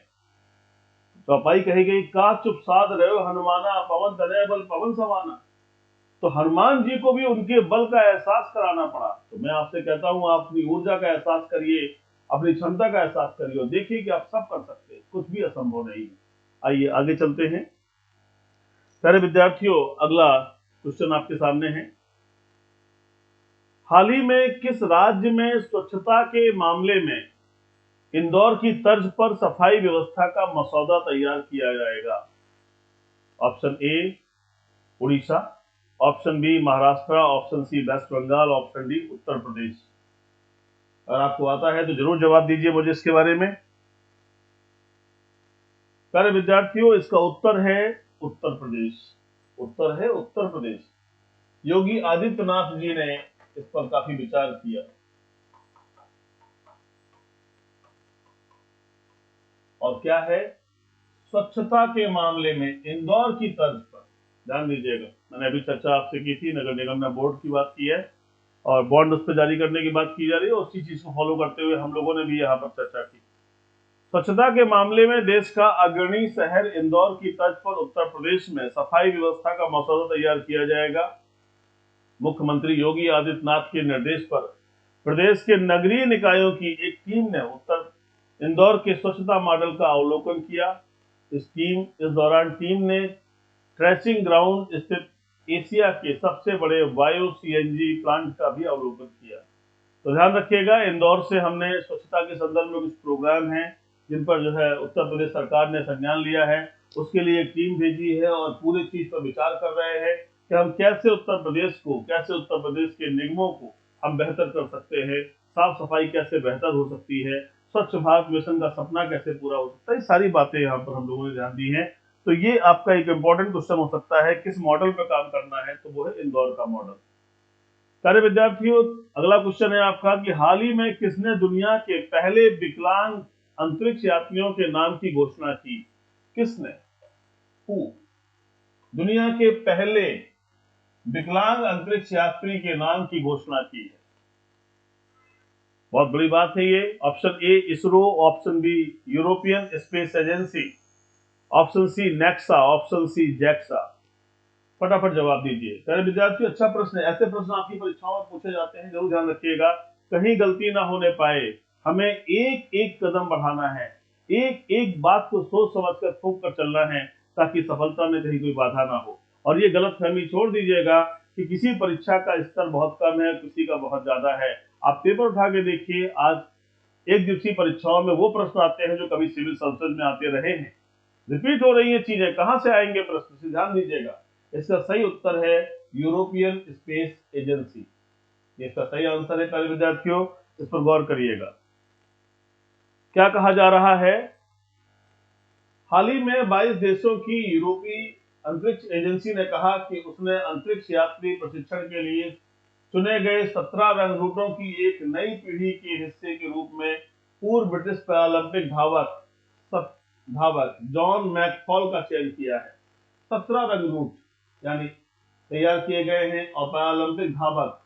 चौपाई कही गई, का चुप साध रहे हो हनुमाना, पवन तनय बल पवन समाना। तो हनुमान जी को भी उनके बल का एहसास कराना पड़ा। तो मैं आपसे कहता हूं, आप अपनी ऊर्जा का एहसास करिए, अपनी क्षमता का एहसास करिए, और देखिए कि आप सब कर सकते हैं, कुछ भी असंभव नहीं है। आइए आगे चलते हैं। प्यारे विद्यार्थियों, अगला क्वेश्चन आपके सामने है। हाल ही में किस राज्य में स्वच्छता के मामले में इंदौर की तर्ज पर सफाई व्यवस्था का मसौदा तैयार किया जाएगा? Option A Orissa, option B Maharashtra, option C West Bengal, option D Uttar Pradesh. अगर आपको आता है तो जरूर जवाब दीजिए मुझे इसके बारे में। प्यारे विद्यार्थियों, इसका उत्तर है उत्तर प्रदेश। उत्तर है उत्तर प्रदेश। योगी आदित्यनाथ जी ने इस पर काफी विचार किया, और क्या है, स्वच्छता के मामले में इंदौर की तर्ज पर। ध्यान दीजिएगा, मैंने अभी चर्चा आपसे की थी, नगर निगम ने बोर्ड की बात की है और बॉन्ड उस पर जारी करने की बात की जा रही है, उसी चीज को फॉलो करते हुए हम लोगों ने भी यहाँ पर चर्चा की। स्वच्छता के मामले में देश का अग्रणी शहर इंदौर की तर्ज पर उत्तर प्रदेश में सफाई व्यवस्था का मसौदा तैयार किया जाएगा। मुख्यमंत्री योगी आदित्यनाथ के निर्देश पर प्रदेश के नगरीय निकायों की एक टीम ने उत्तर इंदौर के स्वच्छता मॉडल का अवलोकन किया। इस दौरान टीम ने ट्रेसिंग ग्राउंड स्थित एशिया के सबसे बड़े बायो सीएनजी प्लांट का भी अवलोकन किया। तो ध्यान रखिएगा, इंदौर से हमने स्वच्छता के संदर्भ में कुछ प्रोग्राम हैं जिन पर जो है उत्तर प्रदेश सरकार ने संज्ञान लिया है, उसके लिए एक टीम भेजी है और पूरी चीज पर विचार कर रहे हैं। कि हम कैसे उत्तर प्रदेश के निगमों को हम बेहतर कर सकते हैं, साफ सफाई कैसे बेहतर हो सकती है, स्वच्छ भारत मिशन का सपना कैसे पूरा हो सकता है, ये सारी बातें यहाँ पर हम लोगों ने ध्यान दी हैं। तो ये आपका एक इम्पोर्टेंट क्वेश्चन हो सकता है, किस मॉडल पर काम करना है, तो वो है इंदौर का मॉडल। सारे विद्यार्थियों, अगला क्वेश्चन है आपका कि हाल ही में किसने दुनिया के पहले विकलांग अंतरिक्ष यात्रियों के नाम की घोषणा की? किसने? हु? दुनिया के पहले विकलांग अंतरिक्ष यात्री के नाम की घोषणा की है। बहुत बड़ी बात है ये। Option A ISRO, option B European Space Agency, option C NASA, option C JAXA. फटाफट जवाब दीजिए। प्यारे विद्यार्थियों, अच्छा प्रश्न है। ऐसे प्रश्न आपकी परीक्षाओं में पूछे जाते हैं, जरूर ध्यान रखिएगा, कहीं गलती ना होने पाए। हमें एक एक कदम बढ़ाना है, एक एक बात को सोच समझ कर थोक कर चलना है, ताकि सफलता में कहीं कोई बाधा ना हो। और ये गलतफहमी छोड़ दीजिएगा कि किसी परीक्षा का स्तर बहुत कम है, किसी का बहुत ज्यादा है। आप पेपर उठा के देखिए, आज एक दिवसीय परीक्षाओं में वो प्रश्न आते हैं जो कभी सिविल सर्विस में आते रहे हैं। रिपीट हो रही है चीजें, कहां से आएंगे प्रश्न, से ध्यान दीजिएगा। इसका सही उत्तर है यूरोपियन स्पेस एजेंसी। ये इसका सही आंसर है प्यारे विद्यार्थियों, इस पर गौर करिएगा। क्या कहा जा रहा है? हाल ही में 22 देशों की यूरोपीय अंतरिक्ष एजेंसी ने कहा कि उसने अंतरिक्ष यात्री प्रशिक्षण के लिए चुने गए 17 रंगरूटों की एक नई पीढ़ी के हिस्से के रूप में पूर्व ब्रिटिश पैरालंपिक धावक जॉन मैकफॉल का चयन किया है। 17 रंगरूट यानी तैयार किए गए हैं, और पैरालंपिक धावक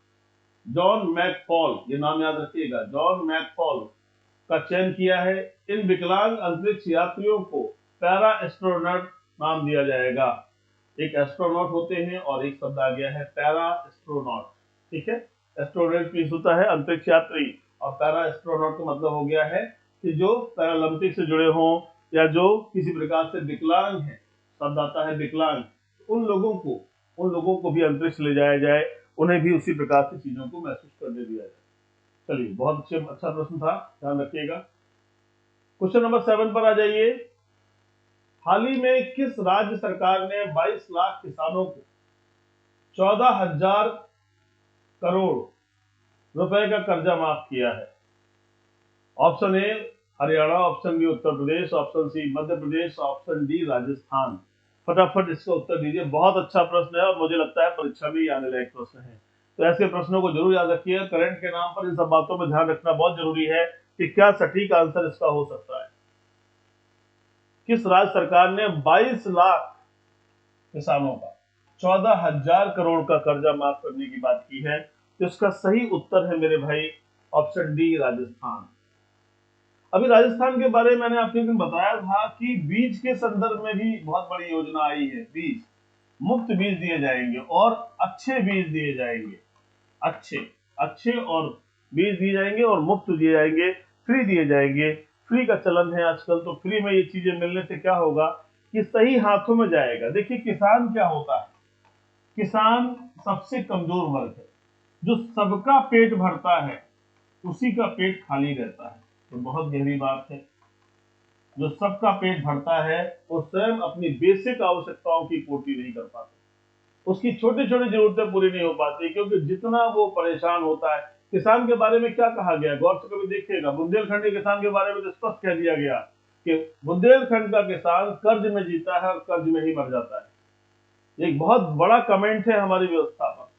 जॉन मैकफॉल, ये नाम याद रखिएगा, जॉन मैकफॉल का चयन किया है। इन विकलांग अंतरिक्ष यात्रियों को पैरा एस्ट्रोनॉट नाम दिया जाएगा। एक एस्ट्रोनॉट होते हैं और एक शब्द आ गया है पैरा एस्ट्रोनॉट। ठीक है, एस्ट्रोनॉट मींस होता है अंतरिक्ष यात्री, और पैरा एस्ट्रोनॉट का मतलब हो गया है कि जो पैरालंपिक से जुड़े हों या जो किसी प्रकार से विकलांग है, शब्द आता है विकलांग, उन लोगों को भी अंतरिक्ष ले जाया जाए, उन्हें भी उसी प्रकार की चीजों को महसूस करने दिया जाए। चलिए, बहुत अच्छा प्रश्न था, ध्यान रखिएगा। क्वेश्चन नंबर 7 पर आ जाइए। हाल ही में किस राज्य सरकार ने 22 लाख किसानों को 14,000 करोड़ रुपए का कर्जा माफ किया है? Option A Haryana, option B Uttar Pradesh, option C Madhya Pradesh, option D Rajasthan. फटाफट इसका उत्तर दीजिए। बहुत अच्छा प्रश्न है और मुझे लगता है परीक्षा में आने लायक प्रश्न है, तो ऐसे प्रश्नों को जरूर याद रखिए। करंट के नाम पर इन सब बातों में ध्यान रखना बहुत जरूरी है कि क्या सटीक आंसर इसका हो सकता है। किस राज्य सरकार ने 22 लाख किसानों का 14,000 करोड़ का कर्जा माफ करने की बात की है? तो इसका सही उत्तर है मेरे भाई ऑप्शन डी राजस्थान। अभी राजस्थान के बारे में मैंने आपके दिन बताया था कि बीज के संदर्भ में भी बहुत बड़ी योजना आई है। बीज, मुफ्त बीज दिए जाएंगे और अच्छे बीज दिए जाएंगे, अच्छे और बीज दिए जाएंगे और मुफ्त दिए जाएंगे, फ्री दिए जाएंगे। फ्री का चलन है आजकल, तो फ्री में ये चीजें मिलने से क्या होगा कि सही हाथों में जाएगा। देखिए, किसान क्या होता है? किसान सबसे कमजोर वर्ग है, जो सबका पेट भरता है उसी का पेट खाली रहता है। तो बहुत गहरी बात है। जो सबका पेट भरता है वो स्वयं अपनी बेसिक आवश्यकताओं की पूर्ति नहीं कर पाता, उसकी छोटी छोटी जरूरतें पूरी नहीं हो पाती, क्योंकि जितना वो परेशान होता है। किसान के बारे में क्या कहा गया, गौर से कभी देखिएगा। बुंदेलखंड के किसान के बारे में तो स्पष्ट कह दिया गया कि बुंदेलखंड का किसान कर्ज में जीता है और कर्ज में ही मर जाता है। एक बहुत बड़ा कमेंट है हमारी व्यवस्था पर।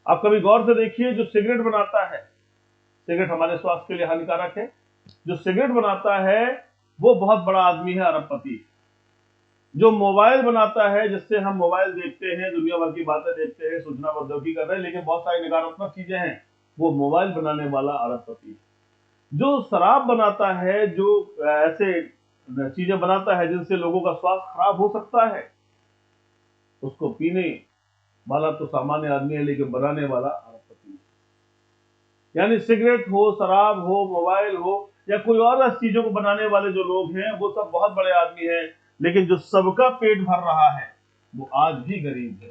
आप कभी गौर से देखिए, जो सिगरेट बनाता है, सिगरेट हमारे स्वास्थ्य के लिए हानिकारक है, जो सिगरेट बनाता है वो बहुत बड़ा आदमी है, अरबपति। जो मोबाइल बनाता है, जिससे हम मोबाइल देखते हैं, दुनिया भर की बातें देखते हैं, सूचना प्रौद्योगिकी कर रहे हैं, लेकिन बहुत सारी नकारात्मक चीजें हैं, वो मोबाइल बनाने वाला अरबपति। जो शराब बनाता है, जो ऐसे चीजें बनाता है जिनसे लोगों का स्वास्थ्य खराब हो सकता है, उसको पीने वाला तो सामान्य आदमी है, लेकिन बनाने वाला अरबपति। यानी सिगरेट हो, शराब हो, मोबाइल हो, या कोई और चीजों को बनाने वाले जो लोग हैं, वो सब बहुत बड़े आदमी हैं, लेकिन जो सबका पेट भर रहा है वो आज भी गरीब है।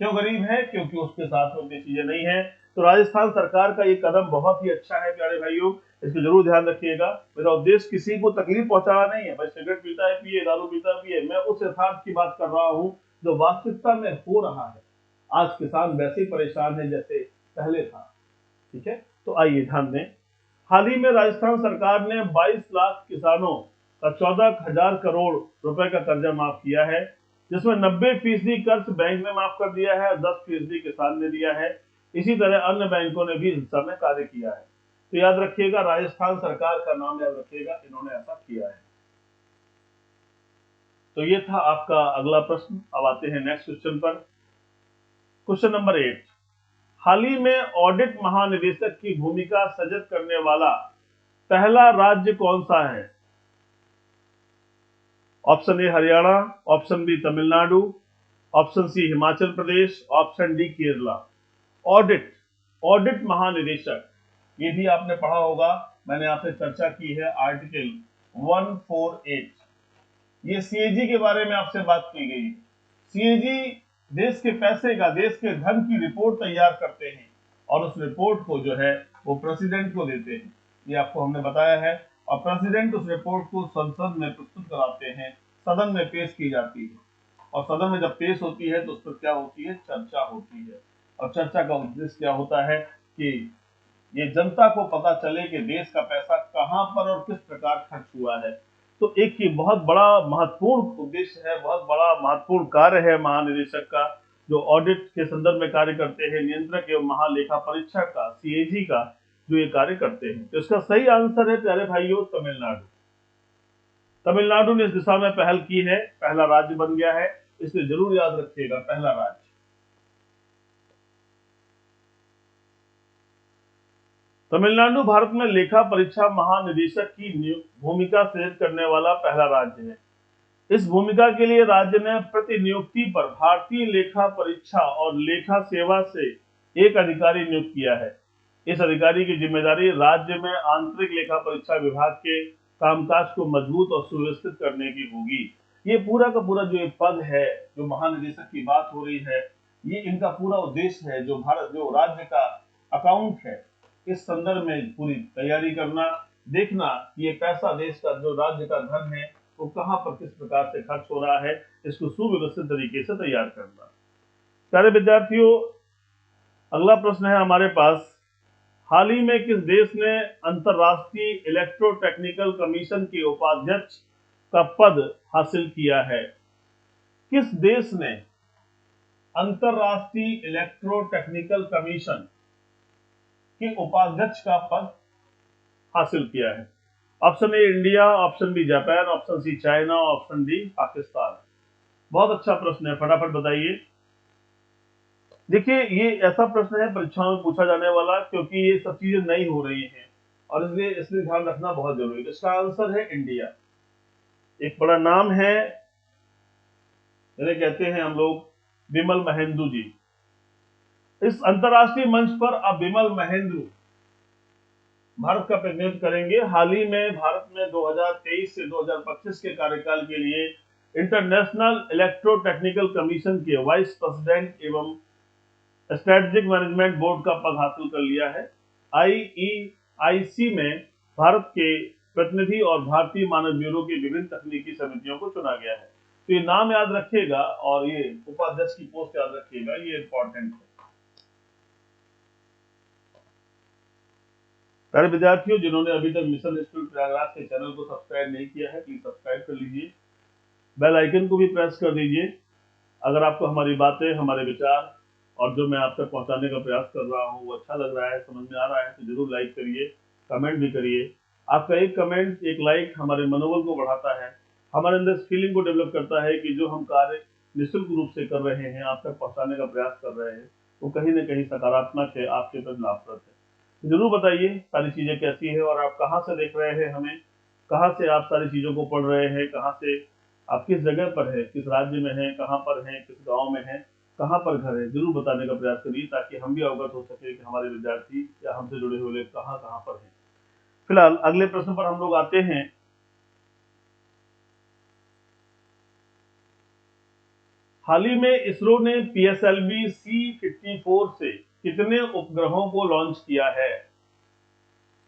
क्यों गरीब है? क्योंकि उसके साथ में उतनी चीजें नहीं है। तो राजस्थान सरकार का ये कदम बहुत ही अच्छा है प्यारे भाइयों, इसको जरूर ध्यान रखिएगा। मेरा उद्देश्य किसी को तकलीफ पहुंचाना नहीं है। भाई सिगरेट पीता है पिए, दारू पीता है पिए, मैं उस यथार्थ की बात कर रहा हूँ जो वास्तविकता में हो रहा है। आज किसान वैसे ही परेशान है जैसे पहले था। ठीक है, तो आइए ध्यान दें। हाल ही में राजस्थान सरकार ने 22 लाख किसानों का 14,000 करोड़ रुपए का कर्जा माफ किया है, जिसमें 90% कर्ज बैंक ने माफ कर दिया है और 10% किसान ने दिया है। इसी तरह अन्य बैंकों ने भी इस दिशा में कार्य किया है। तो याद रखिएगा, राजस्थान सरकार का नाम याद रखिएगा, इन्होंने ऐसा किया है। तो ये था आपका अगला प्रश्न। अब आते हैं नेक्स्ट क्वेश्चन पर। क्वेश्चन नंबर 8, हाल ही में ऑडिट महानिदेशक की भूमिका सृजित करने वाला पहला राज्य कौन सा है? Option A Haryana, option B Tamil Nadu, option C Himachal Pradesh, option D Kerala. Audit audit महानिदेशक, ये भी आपने पढ़ा होगा, मैंने आपसे चर्चा की है आर्टिकल 148। ये सीएजी के बारे में आपसे बात की गई। सीएजी देश के पैसे का, देश के धन की रिपोर्ट तैयार करते हैं और उस रिपोर्ट को जो है वो प्रेसिडेंट को देते हैं, ये आपको हमने बताया है। और प्रेसिडेंट उस रिपोर्ट को संसद में प्रस्तुत कराते हैं, सदन में पेश की जाती है और सदन में जब पेश होती है तो उस पर क्या होती है? चर्चा होती है। और चर्चा का उद्देश्य क्या होता है कि ये जनता को पता चले कि देश का पैसा कहां पर और किस प्रकार खर्च हुआ है। तो एक ही बहुत बड़ा महत्वपूर्ण उद्देश्य है, बहुत बड़ा महत्वपूर्ण कार्य है महानिदेशक का, जो ऑडिट के संदर्भ में कार्य करते हैं, नियंत्रक एवं महालेखा परीक्षक का, सीएजी का, जो ये कार्य करते हैं। तो इसका सही आंसर है प्यारे भाइयों, तमिलनाडु। तमिलनाडु ने इस दिशा में पहल की है, पहला राज्य बन गया है, इसलिए जरूर याद रखिएगा, पहला राज्य। तमिलनाडु भारत में लेखा परीक्षा महानिदेशक की भूमिका सृजित करने वाला पहला राज्य है। इस भूमिका के लिए राज्य ने प्रतिनियुक्ति पर भारतीय लेखा परीक्षा और लेखा सेवा से एक अधिकारी नियुक्त किया है। इस अधिकारी की जिम्मेदारी राज्य में आंतरिक लेखा परीक्षा विभाग के कामकाज को मजबूत और सुव्यवस्थित करने की होगी। ये पूरा का पूरा जो पद है, जो महानिदेशक की बात हो रही है, ये इनका पूरा उद्देश्य है, जो राज्य का अकाउंट है, इस संदर्भ में पूरी तैयारी करना, देखना कि ये पैसा, देश का जो राज्य का धन है, वो कहां पर किस प्रकार से खर्च हो रहा है, इसको सुव्यवस्थित तरीके से तैयार करना। प्यारे विद्यार्थियों, अगला प्रश्न है हमारे पास, हाल ही में किस देश ने अंतरराष्ट्रीय इलेक्ट्रोटेक्निकल कमीशन के उपाध्यक्ष का पद हासिल किया है? किस देश ने अंतरराष्ट्रीय इलेक्ट्रोटेक्निकल कमीशन के उपाध्यक्ष का पद हासिल किया है? Option A India, option B Japan, option C China, option D Pakistan. बहुत अच्छा प्रश्न है, फटाफट बताइए। देखिए, ये ऐसा प्रश्न है परीक्षाओं में पूछा जाने वाला, क्योंकि ये सब चीजें नई हो रही हैं और इसलिए इसमें ध्यान रखना बहुत जरूरी है। इसका आंसर है इंडिया। एक बड़ा नाम है, इन्हें कहते हैं हम लोग बिमल महेंद्र जी। इस अंतरराष्ट्रीय मंच पर अब बिमल महेंद्र भारत का प्रतिनिधित्व करेंगे। हाल ही में भारत में 2023 से 2025 के कार्यकाल के लिए इंटरनेशनल इलेक्ट्रोटेक्निकल कमीशन के वाइस प्रेसिडेंट एवं स्ट्रेटेजिक मैनेजमेंट बोर्ड का पद हासिल कर लिया है। IEIC में भारत के प्रतिनिधि और भारतीय मानक ब्यूरो की विभिन्न तकनीकी समितियों को चुना गया है। तो ये नाम याद रखिएगा और ये उपाध्यक्ष की पोस्ट याद रखिएगा, ये इंपॉर्टेंट है। प्यारे विद्यार्थियों, जिन्होंने अभी तक मिशन इंस्टीट्यूट प्रयागराज के चैनल को सब्सक्राइब नहीं किया है, प्लीज सब्सक्राइब कर लीजिए, बेल आइकन को भी प्रेस कर दीजिए। अगर आपको हमारी बातें, हमारे विचार और जो मैं आप तक पहुंचाने का प्रयास कर रहा हूं वो अच्छा लग रहा है, समझ में आ रहा है, तो जरूर लाइक करिए, कमेंट भी करिए। आपका एक कमेंट, एक लाइक हमारे मनोबल को बढ़ाता है, हमारे अंदर इस फीलिंग को डेवलप करता है कि जो हम कार्य निःशुल्क रूप से कर रहे हैं, आप तक पहुंचाने का प्रयास कर रहे हैं, वो कहीं ना कहीं सकारात्मक है, आपके प्रति लाभप्रद है। जरूर बताइए सारी चीजें कैसी है और आप कहाँ से देख रहे हैं हमें, कहाँ से आप सारी चीजों को पढ़ रहे हैं, कहाँ से आप किस जगह पर है, किस राज्य में है, कहाँ पर है, किस गांव में है, कहाँ पर घर है, जरूर बताने का प्रयास करिए ताकि हम भी अवगत हो सके कि हमारे विद्यार्थी या हमसे जुड़े हुए लोग कहाँ कहाँ पर हैं। फिलहाल अगले प्रश्न पर हम लोग आते हैं। हाल ही में इसरो ने PSLV C54 से कितने उपग्रहों को लॉन्च किया है?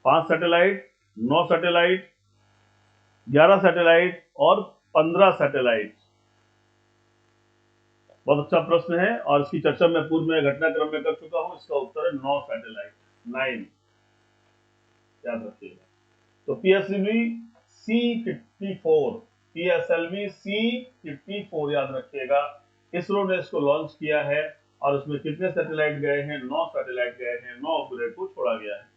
5 सैटेलाइट, 9 सैटेलाइट, 11 सैटेलाइट और 15 सैटेलाइट। बहुत अच्छा प्रश्न है और इसकी चर्चा मैं पूर्व में घटनाक्रम में कर चुका हूं। इसका उत्तर है 9 सैटेलाइट, 9, याद रखिएगा। तो पीएसएलवी C54, पीएसएलवी C54 याद रखिएगा। इसरो ने इसको लॉन्च किया है और उसमें कितने सैटेलाइट गए हैं? 9 सैटेलाइट गए हैं, 9 उपग्रह को छोड़ा गया है।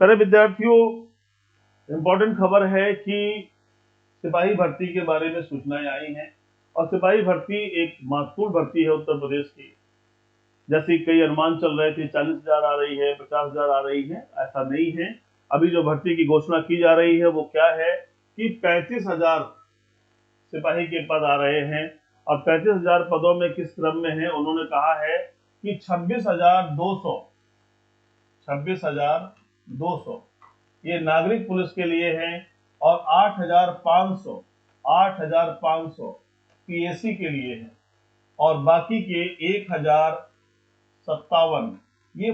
प्यारे विद्यार्थियों, इंपॉर्टेंट खबर है कि सिपाही भर्ती के बारे में सूचनाएं आई हैं और सिपाही भर्ती एक महत्वपूर्ण भर्ती है उत्तर प्रदेश की। जैसे कई अनुमान चल रहे थे 40,000 आ रही है, 50,000 आ रही है, ऐसा नहीं है। अभी जो भर्ती की घोषणा की जा रही है वो क्या है कि 35,000 सिपाही के पद आ रहे हैं। और 35,000 पदों में किस क्रम में है? उन्होंने कहा है कि 26,200, 26,200 ये नागरिक पुलिस के लिए है और 8,500, 8,500 पीएसी के लिए है और बाकी के 1,057 ये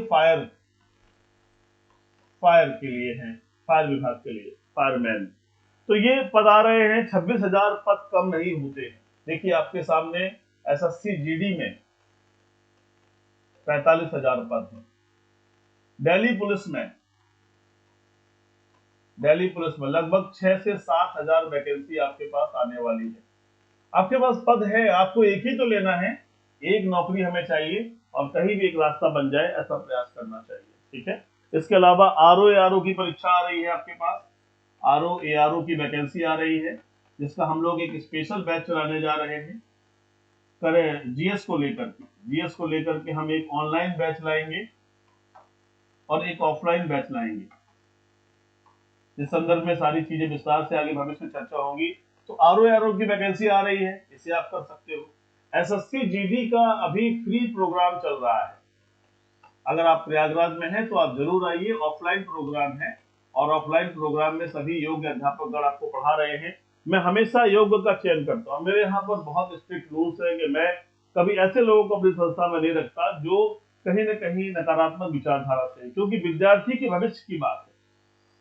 फायर के लिए हैं, फायर विभाग के लिए, फायरमैन। तो ये पद आ रहे हैं। 26,000 पद कम नहीं होते हैं। देखिए आपके सामने एसएससी जीडी में 45,000 पद हैं। दिल्ली पुलिस में लगभग 6 से 7,000 वैकेंसी आपके पास आने वाली है। आपके पास पद है, आपको एक ही तो लेना है, एक नौकरी हमें चाहिए और कहीं भी एक रास्ता बन जाए ऐसा प्रयास करना चाहिए। ठीक है। इसके अलावा आरओ एआरओ की परीक्षा आ रही है आपके पास, आरओ एआरओ की वैकेंसी आ रही है, जिसका हम लोग एक स्पेशल बैच चलाने जा रहे हैं। करें जीएस को लेकर के हम एक ऑनलाइन बैच लाएंगे और एक ऑफलाइन बैच लाएंगे। इस संदर्भ में सारी चीजें विस्तार से आगे भविष्य में चर्चा होगी। तो आरओ एआरओ की वैकेंसी आ रही है, इसे आप कर सकते हो। एसएससी जीडी का अभी फ्री प्रोग्राम चल रहा है। अगर आप प्रयागराज में हैं तो आप जरूर आइए, ऑफलाइन प्रोग्राम है और ऑफलाइन प्रोग्राम में सभी योग्य अध्यापकगण आपको पढ़ा रहे हैं। मैं हमेशा योग्य का चयन करता हूँ। मेरे यहाँ पर बहुत स्ट्रिक्ट रूल्स है कि मैं कभी ऐसे लोगों को अपनी संस्था में नहीं रखता जो कहीं न कहीं नकारात्मक विचारधारा से, क्योंकि विद्यार्थी के भविष्य की बात है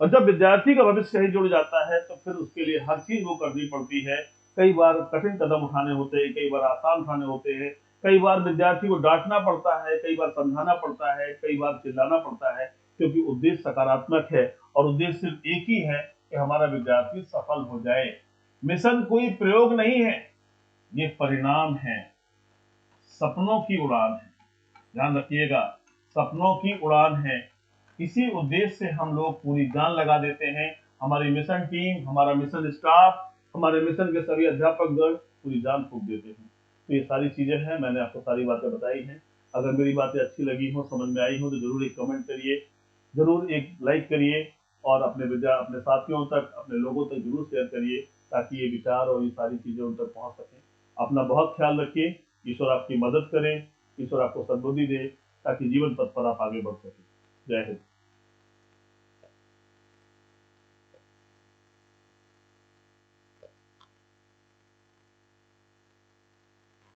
और जब विद्यार्थी का भविष्य कहीं जुड़ जाता है तो फिर उसके लिए हर चीज वो करनी पड़ती है। कई बार कठिन कदम उठाने होते हैं, कई बार आसान उठाने होते हैं, कई बार विद्यार्थी को डांटना पड़ता है, कई बार समझाना पड़ता है, कई बार चिल्लाना पड़ता है, क्योंकि उद्देश्य सकारात्मक है और उद्देश्य सिर्फ एक ही है कि हमारा विद्यार्थी सफल हो जाए। मिशन कोई प्रयोग नहीं है, ये परिणाम है, सपनों की उड़ान है। ध्यान रखिएगा, सपनों की उड़ान है। इसी उद्देश्य से हम लोग पूरी जान लगा देते हैं। हमारी मिशन टीम, हमारा मिशन स्टाफ, हमारे मिशन के सभी अध्यापक गण पूरी जान फूंक देते हैं। तो ये सारी चीजें हैं, मैंने आपको सारी बातें बताई हैं। अगर मेरी बातें अच्छी लगी हो, समझ में आई हो तो जरूर एक कमेंट करिए, जरूर एक लाइक करिए और अपने साथियों तक, अपने लोगों तक जरूर शेयर करिए ताकि ये विचार और ये सारी चीजें उन तक पहुंच सकें। अपना बहुत ख्याल रखिए। ईश्वर आपकी मदद करे, ईश्वर आपको सद्बुद्धि दे ताकि जीवन पथ पर आप आगे बढ़ सकें। जय हिंद।